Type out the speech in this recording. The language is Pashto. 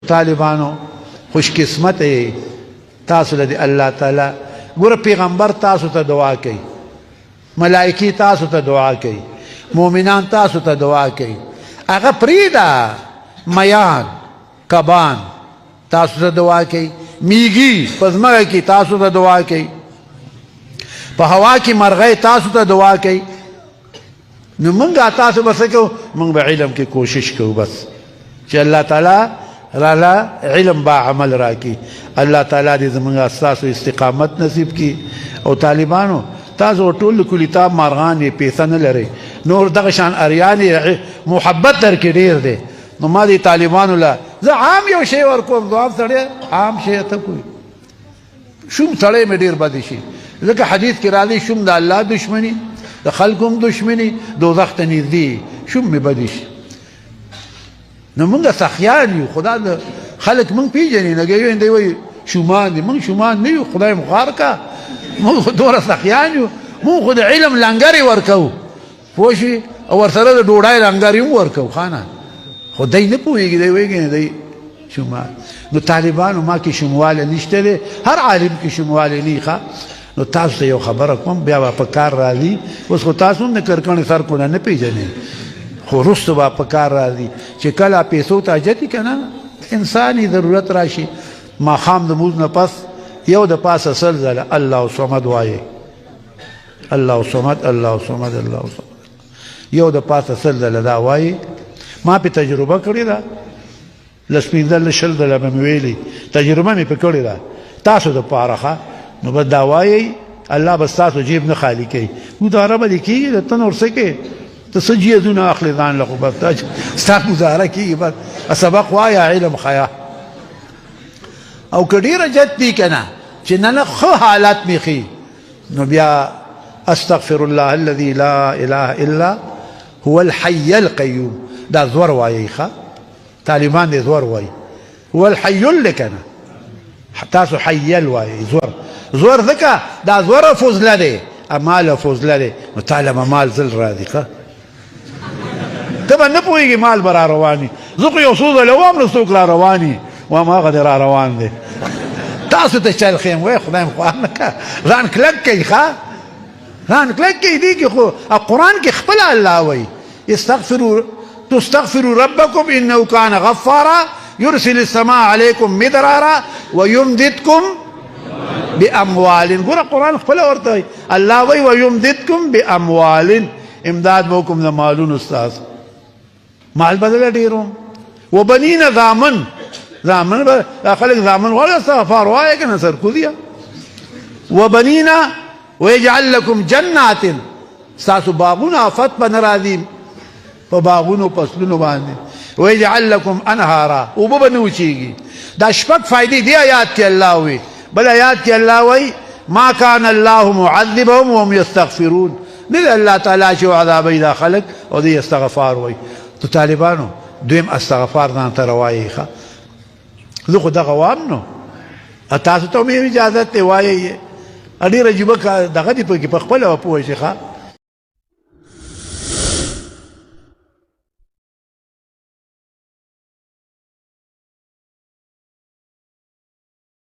طالبانو خوش قسمت تاسو لدی الله تعالی ګوره پیغمبر تاسو ته دعا کوي ملائکی تاسو ته دعا کوي مؤمنان تاسو ته دعا کوي هغه پریدا میان کبان تاسو ته دعا کوي میږي پزماګه کی تاسو ته دعا کوي په هوا کې مرغۍ تاسو ته دعا کوي نو مونږه تاسو بس کو مونږ به علم کې کوشش کوو بس چې الله تعالی رالا علم با عمل راکی الله تعالی دې زمونږ اساس او استقامت نصیب کی او طالبانو تاسو ټول کلیتاب مارغان پیسې نه لري نور دغه شان اریان محبت در کې ډیر دی نو ما دې طالبانو لا زه عام یو شی ورکوم دوام سره عام شی ته کوي شوم سره مې ډیر بد شي ځکه حدیث کې راځي شوم د الله دشمنی د خلقوم دشمنی دوزخ ته نږدې شوم مې بد شي نو مونږه سخیان یو خدا د خلک مونږ پیژني نه کوي دی وای شومان دي مونږ شومان نه یو خدای مخار کا مونږ دوره سخیان یو مونږ خو د علم لنګري ورکو پوښي او ورسره د ډوډۍ لنګري ورکو خانه خدای نه پوهیږي دی وایي نه دی شومان نو طالبانو ما کې شمواله نشته دی هر عالم کې شمواله نه ښه نو تاسو یو خبره کوم بیا په کار راځي اوس خو تاسو نه کرکنه سر کو نه پیژنئ خو رستو با پکار راځي چې کله پیسو ته جدي کنه انساني ضرورت راشي ما خام د موز نه پس یو د پاسه سلزله الله صمد وایي الله صمد الله صمد الله صمد یو د پاسه سلزله دا وایي ما په تجربه کړې ده لسپیندل شل د لمن ویلي تجربه مې په کړې ده تاسو د پارخه نو بد دا وایي الله بس تاسو جیب نه خالی کوي نو دا رب دې کیږي د تنور سکه تسجيزون اخلي ذان لكم بتاج استاذ مزاركي بس سبق وايا علم خيا او كديره جدي كنا جننا خو حالات ميخي نبيا استغفر الله الذي لا اله الا هو الحي القيوم دا زور وايي خا طالبان دي زور وايي هو الحي اللي كنا حتى سو حي الوايي زور ذكا دا زور فوز لدي امال فوز لدي مطالب مال زل راضي تبا نه پوهیږي مال برا رواني زه خو یو څو ځله وم نو څوک را رواني وم هغه دی را روان دی تاسو ته چل خیم وای خدای مو خواه نه که ځان کلک کوي ښه ځان کلک کوي دي کې خو قرآن کې خپل الله وایي تستغفروا ربكم انه كان غفارا يرسل السماء عليكم مدرارا ويمددكم باموال ګوره قرآن خپل ورته الله وایي ويمددكم باموال امداد موکم د مالون استاذ مال بدل ډیرو وبنین ضامن خلق ضامن ولا استغفار وای کنه سر کو دیا وبنین ويجعل لكم جنات ساسو باغونه افت بنراذیم په باغونو پسلونو باندې ويجعل لكم انهارا وببنو چیږي دا شپږ فائدې دی آیات کې الله وی بل آیات کې الله وی ما كان الله معذبهم وهم يستغفرون نه الله تعالی چې عذاب اذا خلق او دې استغفار وای تو طالبانو دویم استغفار ځان ته روایي ښه زه خو دغه وام نو تاسو ته مې اجازه ته وایي اړې رجبه دغه دې په خپل پوه شي ښه